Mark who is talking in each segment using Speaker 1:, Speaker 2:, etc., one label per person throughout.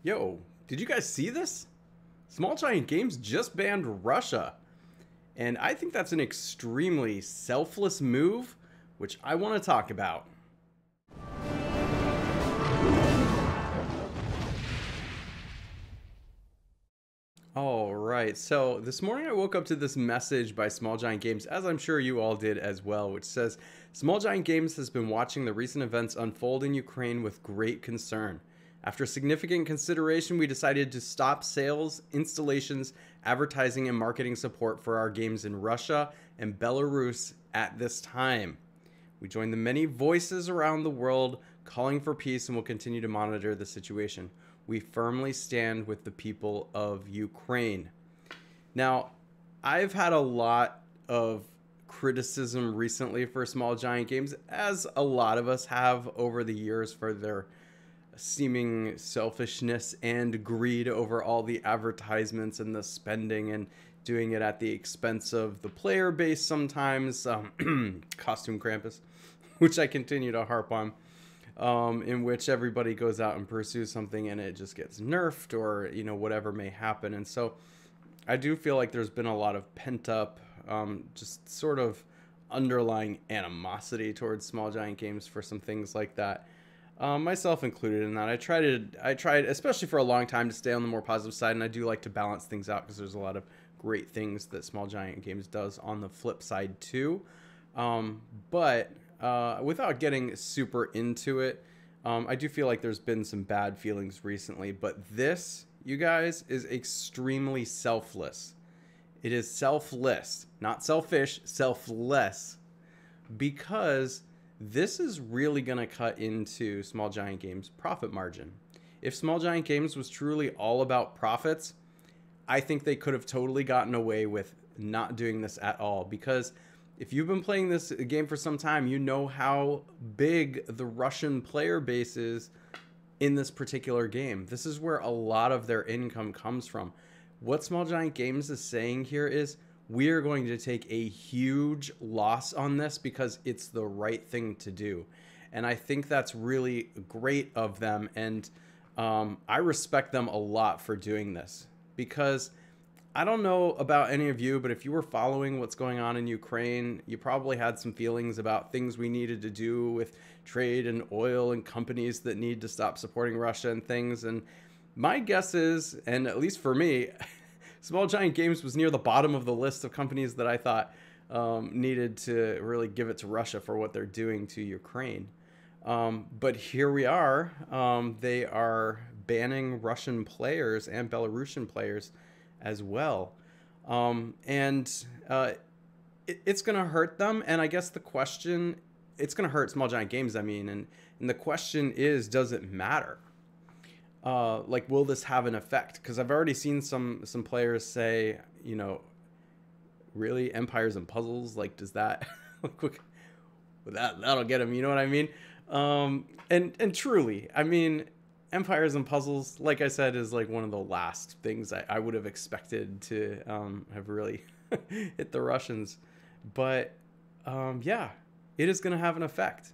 Speaker 1: Yo, did you guys see this? Small Giant Games just banned Russia. And I think that's an extremely selfless move, which I want to talk about. All right, so this morning I woke up to this message by Small Giant Games, as I'm sure you all did as well, which says, Small Giant Games has been watching the recent events unfold in Ukraine with great concern. After significant consideration, we decided to stop sales, installations, advertising, and marketing support for our games in Russia and Belarus at this time. We join the many voices around the world calling for peace and will continue to monitor the situation. We firmly stand with the people of Ukraine. Now, I've had a lot of criticism recently for Small Giant Games, as a lot of us have over the years, for their seeming selfishness and greed over all the advertisements and the spending and doing it at the expense of the player base sometimes. Costume Krampus, which I continue to harp on. In which everybody goes out and pursues something and it just gets nerfed, or whatever may happen. And so I do feel like there's been a lot of pent up just sort of underlying animosity towards Small Giant Games for some things like that, myself included in that. I tried especially for a long time to stay on the more positive side, and I do like to balance things out because there's a lot of great things that Small Giant Games does on the flip side too. But without getting super into it, I do feel like there's been some bad feelings recently, but this, you guys, is extremely selfless. It is selfless, not selfish, selfless, because this is really going to cut into Small Giant Games' profit margin. If Small Giant Games was truly all about profits, I think they could have totally gotten away with not doing this at all, because if you've been playing this game for some time, you know how big the Russian player base is in this particular game. This is where a lot of their income comes from. What Small Giant Games is saying here is, we are going to take a huge loss on this because it's the right thing to do. And I think that's really great of them. And I respect them a lot for doing this, because I don't know about any of you, but if you were following what's going on in Ukraine, you probably had some feelings about things we needed to do with trade and oil and companies that need to stop supporting Russia and things. And my guess is, and at least for me, Small Giant Games was near the bottom of the list of companies that I thought needed to really give it to Russia for what they're doing to Ukraine. But here we are. They are banning Russian players and Belarusian players as well. It's going to hurt them. And I guess the question, it's going to hurt Small Giant Games, I mean, and the question is, does it matter? Like, will this have an effect? Because I've already seen some players say, really, Empires and Puzzles, like, does that, that'll get them, you know what I mean? And truly, I mean, Empires and Puzzles, like I said, is like one of the last things I would have expected to have really hit the Russians. But yeah, it is going to have an effect.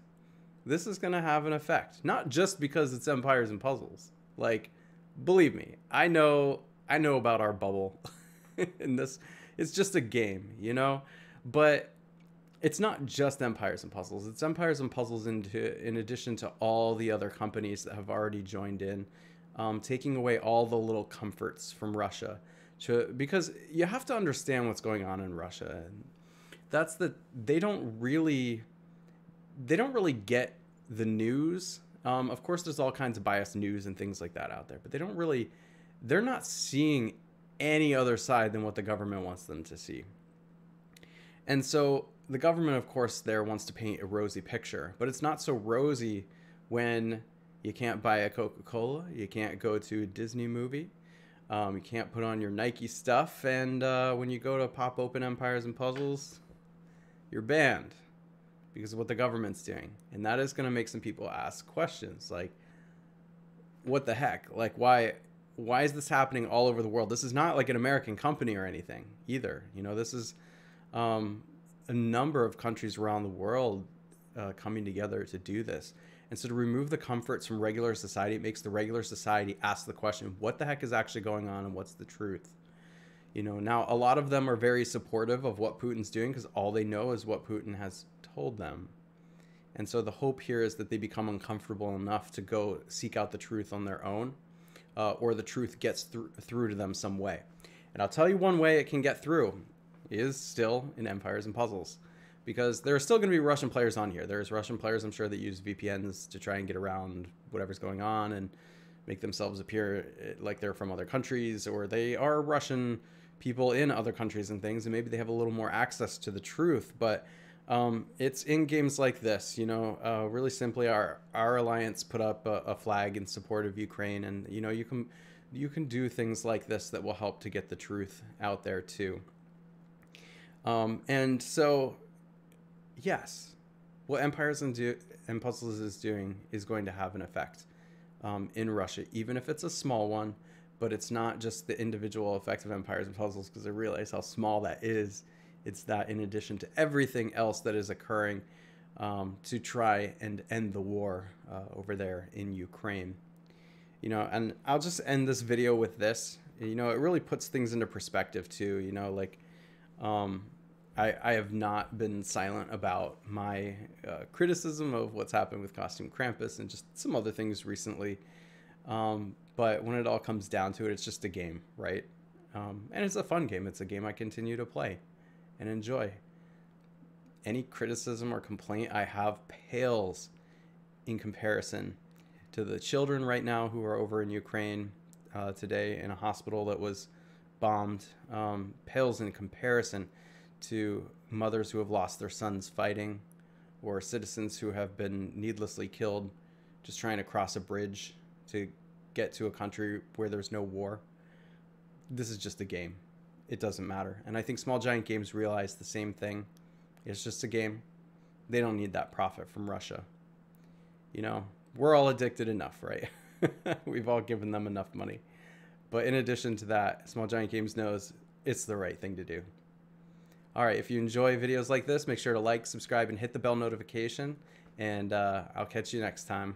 Speaker 1: This is going to have an effect, not just because it's Empires and Puzzles. Like, believe me, I know about our bubble. And this, it's just a game, but it's not just Empires and Puzzles. It's Empires and Puzzles in addition to all the other companies that have already joined in, taking away all the little comforts from Russia, because you have to understand what's going on in Russia. And that's they don't really get the news. Of course, there's all kinds of biased news and things like that out there, but they're not seeing any other side than what the government wants them to see. And so the government, of course, there wants to paint a rosy picture, but it's not so rosy when you can't buy a Coca-Cola, you can't go to a Disney movie, you can't put on your Nike stuff, and when you go to pop open Empires and Puzzles, you're banned because of what the government's doing. And that is going to make some people ask questions like, what the heck? Like, why is this happening all over the world? This is not like an American company or anything either. This is a number of countries around the world coming together to do this. And so to remove the comforts from regular society, it makes the regular society ask the question, what the heck is actually going on and what's the truth? Now a lot of them are very supportive of what Putin's doing because all they know is what Putin has told them. And so the hope here is that they become uncomfortable enough to go seek out the truth on their own, or the truth gets through to them some way. And I'll tell you one way it can get through is still in Empires and Puzzles, because there are still going to be Russian players on here. There's Russian players, I'm sure, that use VPNs to try and get around whatever's going on and make themselves appear like they're from other countries, or they are Russian people in other countries and things, and maybe they have a little more access to the truth. But it's in games like this, really simply, our alliance put up a flag in support of Ukraine, and you can do things like this that will help to get the truth out there too. And so, yes, what Empires and Puzzles is doing is going to have an effect in Russia, even if it's a small one. But it's not just the individual effect of Empires and Puzzles, because I realize how small that is. It's that in addition to everything else that is occurring to try and end the war over there in Ukraine. And I'll just end this video with this. It really puts things into perspective too. I have not been silent about my criticism of what's happened with Costume Krampus and just some other things recently. But when it all comes down to it, it's just a game, right? And it's a fun game. It's a game I continue to play and enjoy. Any criticism or complaint I have pales in comparison to the children right now who are over in Ukraine today in a hospital that was bombed. Pales in comparison to mothers who have lost their sons fighting, or citizens who have been needlessly killed just trying to cross a bridge to get to a country where there's no war. This is just a game. It doesn't matter. And I think Small Giant Games realize the same thing. It's just a game. They don't need that profit from Russia. We're all addicted enough, right? We've all given them enough money. But in addition to that, Small Giant Games knows it's the right thing to do. All right, if you enjoy videos like this, make sure to like, subscribe, and hit the bell notification. And I'll catch you next time.